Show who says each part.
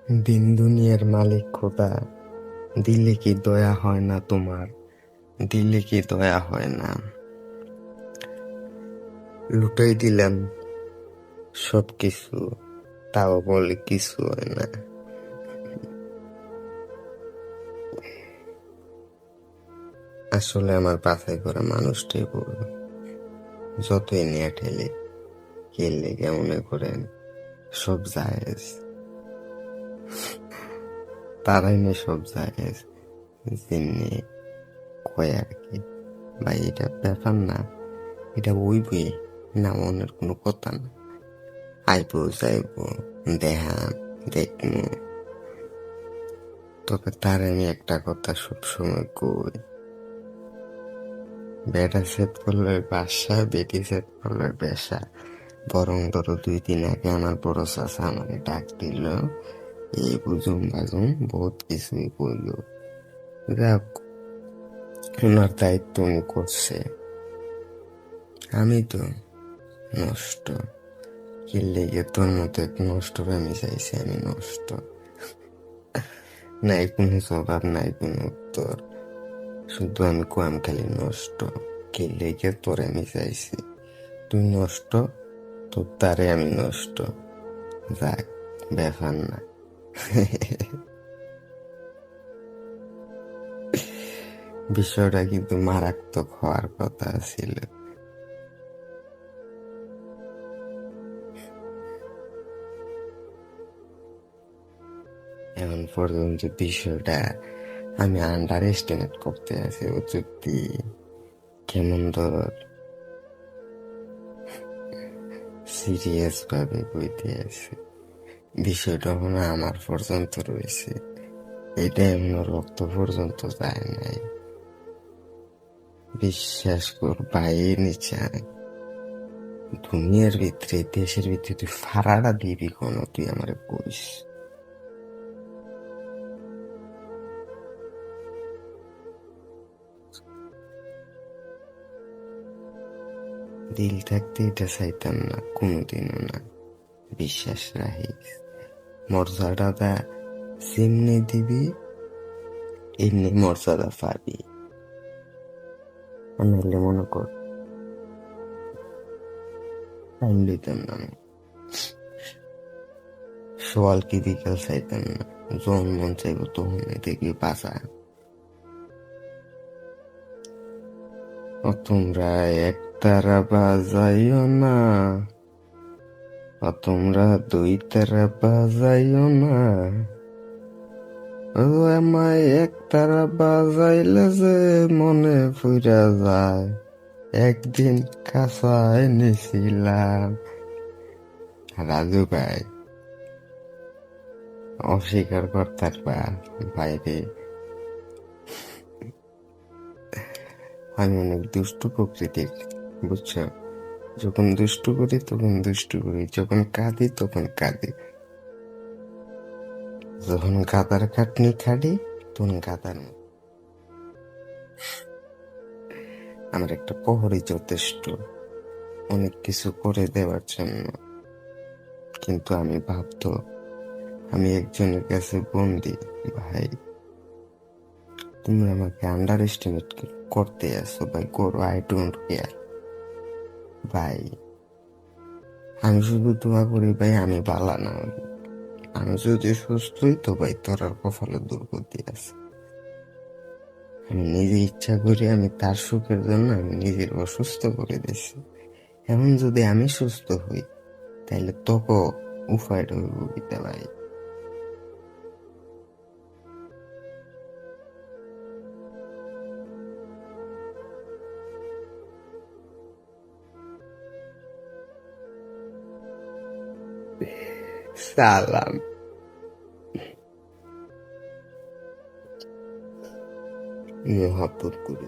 Speaker 1: দিন দুনিয়ার মালিক খোদা, দিলে কি দয়া হয় না তোমার? দিলে কি দয়া হয় না? লুটাই দিলাম সবকিছু, তাও বলে কিছু হয় না। আসলে আমার বাছাই করা মানুষটাই ভুল। যতই নিয়ে ঠেলে খেললে কেমনে করেন সব জায়েজ, তারাই নিয়ে সব জায়েজ যেমনি কয় আর কি। ভাই এটা ব্যাপার না, এটা ওইবে না, মনের কোনো কথা না। আইব যাইব, দেখাম দেখমু, তবে তার আমি একটা কথা সবসময় কই, বেটা সেট করলে বাসা, বেটি সেট করলে বেসা। বরং ধরো 2 দিন আগে আমার বড় চাচা আমাকে ডাক দিল, এই বুঝুম বাজুম বহুত কিছুই বলল। যাক, ওনার দায়িত্ব উনি করছে, আমি তো নষ্ট। কি লেগে তোর মতো এক নষ্ট আমি চাইছি আমি নষ্ট? নাই কোনো জবাব, নাই কোনো উত্তর, শুধু আমি কোয়াম খালি নষ্ট। কি লেগে তোর আমি চাইছি, তুই নষ্ট, তোর তারে আমি নষ্ট। যাক, ব্যাপার না। বিষয়টা কিন্তু মারাত্মক হওয়ার কথা ছিল। এখন পর্যন্ত বিষয়টা আমি আন্ডার এস্টিমেট করতে আছি, ও চুক্তি কেমন ধর সিরিয়াস ভাবে বইতে আছে। বিষয়টা মনে হয় আমার পর্যন্ত রয়েছে, এটা এমন রক্ত পর্যন্ত যায় নাই। বিশ্বাস কর বাইরে চায় দুনিয়ার ভিতরে, দেশের ভিতরে তুই ফাড়াটা দিবি কোনো, তুই আমার কইস। দিল থাকতে এটা চাইতাম না কোনোদিনও না, বিশ্বাস রাখিস। মর্যাদাটা যেমনি দিবি এমনি মর্যাদা পাবি। নাহলে মনে কর টাইম দিতাম না আমি, সকাল কি বিকাল চাইতাম না, যখন মন চাইব তখন দেখবি বাঁচা। ও তোমরা একতারা বাজাইও না, ও তোমরা 2 তারা বাজাইও না, ও আমায় একতারা বাজাইলে যে মনে ফুরা যায়, একদিন কাঁচায় নিছিলাম। রাজু ভাই অস্বীকার করতে বাইরে, আমি অনেক দুষ্টু প্রকৃতির, বুঝছো? যখন দুষ্টু করি তখন দুষ্টু করি, যখন কাঁদি তখন কাঁদি, যখন গাদার খাটনি খাটি তখন গাদার মতো। আমার একটা প্রহরী যথেষ্ট অনেক কিছু করে দেওয়ার জন্য, কিন্তু আমি ভাবতো আমি একজনের কাছে বন্দি। ভাই তুমি আমাকে আন্ডার এস্টিমেট করতে আসো ভাই, করো, আই ডোন্ট কেয়ার ভাই। আমি শুধু দোয়া করি ভাই আমি বালা না হই। আমি যদি সুস্থ হই তো ভাই তোর আর কপালে দুর্গতি আছে। আমি নিজে ইচ্ছা করি, আমি তার সুখের জন্য আমি নিজের অসুস্থ করে দিছি। এখন যদি আমি সুস্থ হই তাহলে তোকে উপায়টা হইব গীতা ভাই। সালাম। মহাপুর করে